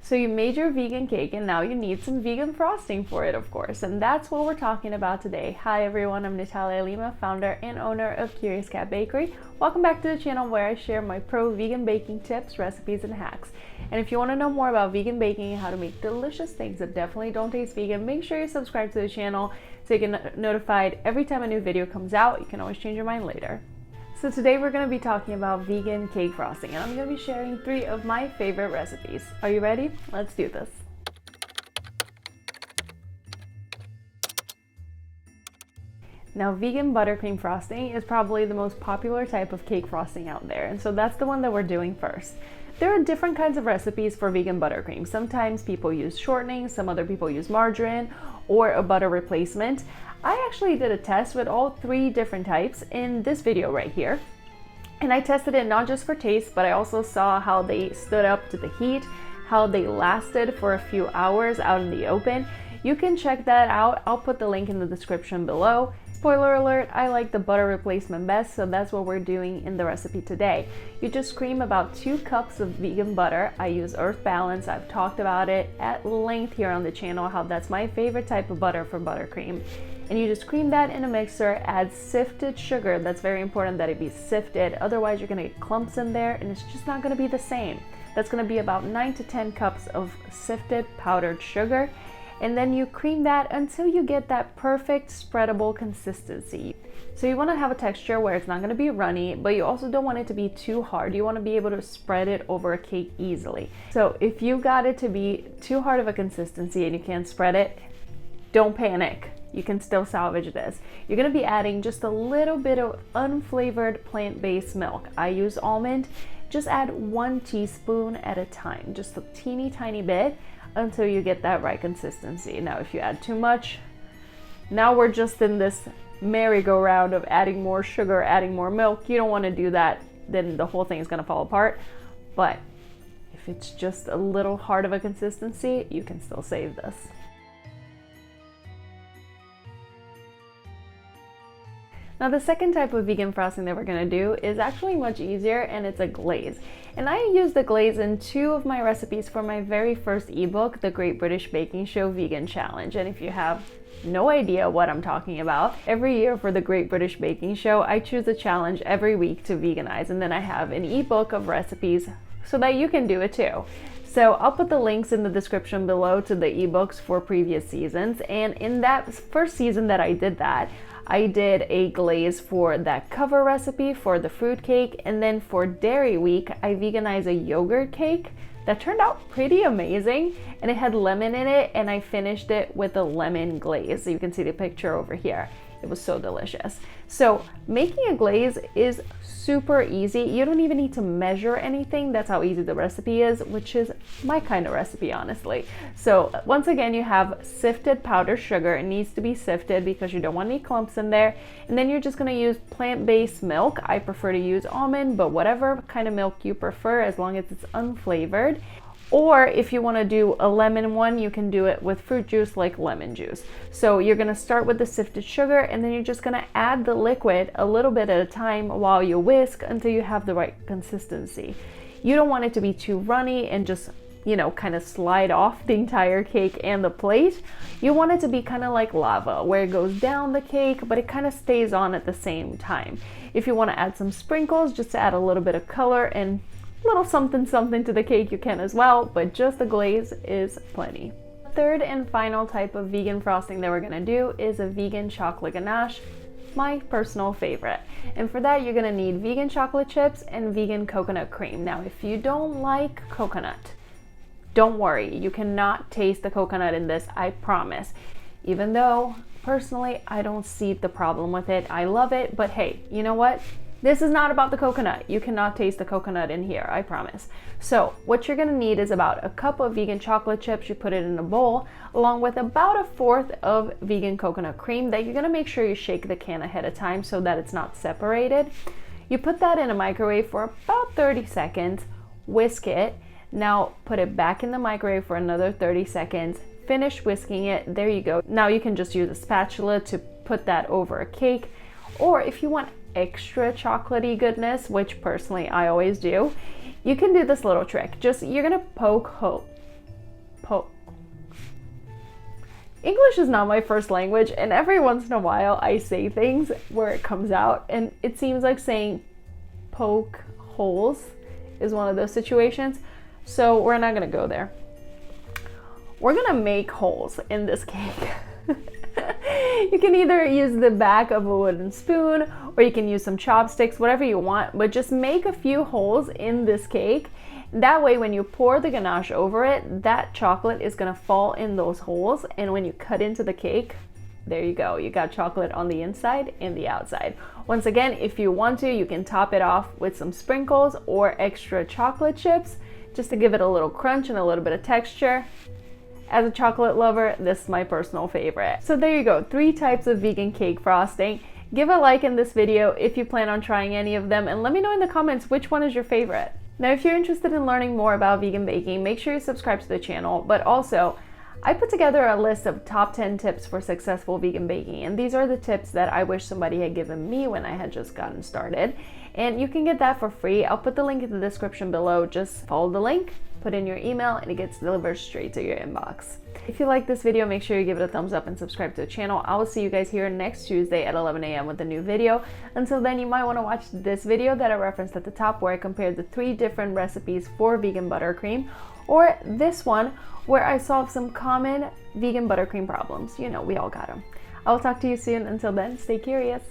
So you made your vegan cake and now you need some vegan frosting for it, of course, and that's what we're talking about today. Hi everyone, I'm Natalia Lima, founder and owner of Curious Cat Bakery. Welcome back to the channel where I share my pro vegan baking tips, recipes, and hacks. And if you want to know more about vegan baking and how to make delicious things that definitely don't taste vegan, make sure you subscribe to the channel so you get notified every time a new video comes out. You can always change your mind later. So today we're going to be talking about vegan cake frosting, and I'm going to be sharing 3 of my favorite recipes. Are you ready? Let's do this. Now, vegan buttercream frosting is probably the most popular type of cake frosting out there, and so that's the one that we're doing first. There are different kinds of recipes for vegan buttercream. Sometimes people use shortening, some other people use margarine or a butter replacement. I actually did a test with all 3 different types in this video right here. And I tested it not just for taste, but I also saw how they stood up to the heat, how they lasted for a few hours out in the open. You can check that out. I'll put the link in the description below. Spoiler alert, I like the butter replacement best, so that's what we're doing in the recipe today. You just cream about 2 cups of vegan butter. I use Earth Balance. I've talked about it at length here on the channel, how that's my favorite type of butter for buttercream. And you just cream that in a mixer, add sifted sugar. That's very important that it be sifted, otherwise you're gonna get clumps in there and it's just not gonna be the same. That's gonna be about 9 to 10 cups of sifted powdered sugar. And then you cream that until you get that perfect spreadable consistency. So you want to have a texture where it's not going to be runny, but you also don't want it to be too hard. You want to be able to spread it over a cake easily. So if you got it to be too hard of a consistency and you can't spread it, don't panic. You can still salvage this. You're going to be adding just a little bit of unflavored plant-based milk. I use almond. Just add 1 teaspoon at a time, just a teeny tiny bit, until you get that right consistency. Now, if you add too much, now we're just in this merry-go-round of adding more sugar, adding more milk. You don't want to do that, then the whole thing is going to fall apart. But if it's just a little hard of a consistency, you can still save this. Now, the second type of vegan frosting that we're going to do is actually much easier, and it's a glaze. And I use the glaze in 2 of my recipes for my very first ebook, The Great British Baking Show Vegan Challenge. And if you have no idea what I'm talking about, every year for the Great British Baking Show, I choose a challenge every week to veganize, and then I have an ebook of recipes so that you can do it too. So I'll put the links in the description below to the ebooks for previous seasons. And in that first season that I did that, I did a glaze for that cover recipe for the fruit cake, and then for Dairy Week, I veganized a yogurt cake that turned out pretty amazing, and it had lemon in it, and I finished it with a lemon glaze. So you can see the picture over here. It was so delicious. So making a glaze is super easy. You don't even need to measure anything. That's how easy the recipe is, which is my kind of recipe, honestly. So once again, you have sifted powdered sugar. It needs to be sifted because you don't want any clumps in there. And then you're just gonna use plant-based milk. I prefer to use almond, but whatever kind of milk you prefer, as long as it's unflavored. Or if you want to do a lemon one, you can do it with fruit juice like lemon juice. So you're going to start with the sifted sugar, and then you're just going to add the liquid a little bit at a time while you whisk until you have the right consistency. You don't want it to be too runny and just, you know, kind of slide off the entire cake and the plate. You want it to be kind of like lava, where it goes down the cake, but it kind of stays on at the same time. If you want to add some sprinkles, just to add a little bit of color and little something to the cake, you can as well, but just the glaze is plenty. Third and final type of vegan frosting that we're gonna do is a vegan chocolate ganache, my personal favorite. And for that, you're gonna need vegan chocolate chips and vegan coconut cream. Now, if you don't like coconut, don't worry, you cannot taste the coconut in this, I promise. Even though, personally, I don't see the problem with it. I love it, but hey, you know what? This is not about the coconut. You cannot taste the coconut in here, I promise. So what you're gonna need is about a cup of vegan chocolate chips. You put it in a bowl, along with about 1/4 of vegan coconut cream that you're gonna make sure you shake the can ahead of time so that it's not separated. You put that in a microwave for about 30 seconds, whisk it. Now put it back in the microwave for another 30 seconds, finish whisking it, there you go. Now you can just use a spatula to put that over a cake, or if you want extra chocolatey goodness, which personally I always do, you can do this little trick. Just, you're gonna poke holes. English is not my first language, and every once in a while I say things where it comes out, and it seems like saying poke holes is one of those situations. So we're not gonna go there. We're gonna make holes in this cake. You can either use the back of a wooden spoon, or you can use some chopsticks, whatever you want, but just make a few holes in this cake. That way, when you pour the ganache over it, that chocolate is gonna fall in those holes, and when you cut into the cake, there you go. You got chocolate on the inside and the outside. Once again, if you want to, you can top it off with some sprinkles or extra chocolate chips, just to give it a little crunch and a little bit of texture. As a chocolate lover, this is my personal favorite. So there you go, 3 types of vegan cake frosting. Give a like in this video if you plan on trying any of them, and let me know in the comments which one is your favorite. Now, if you're interested in learning more about vegan baking, make sure you subscribe to the channel, but also, I put together a list of top 10 tips for successful vegan baking, and these are the tips that I wish somebody had given me when I had just gotten started. And you can get that for free. I'll put the link in the description below. Just follow the link, put in your email, and it gets delivered straight to your inbox. If you like this video, make sure you give it a thumbs up and subscribe to the channel. I will see you guys here next Tuesday at 11 a.m. with a new video. Until then, you might want to watch this video that I referenced at the top, where I compared the 3 different recipes for vegan buttercream, or this one where I solved some common vegan buttercream problems. You know, we all got them. I will talk to you soon. Until then, stay curious.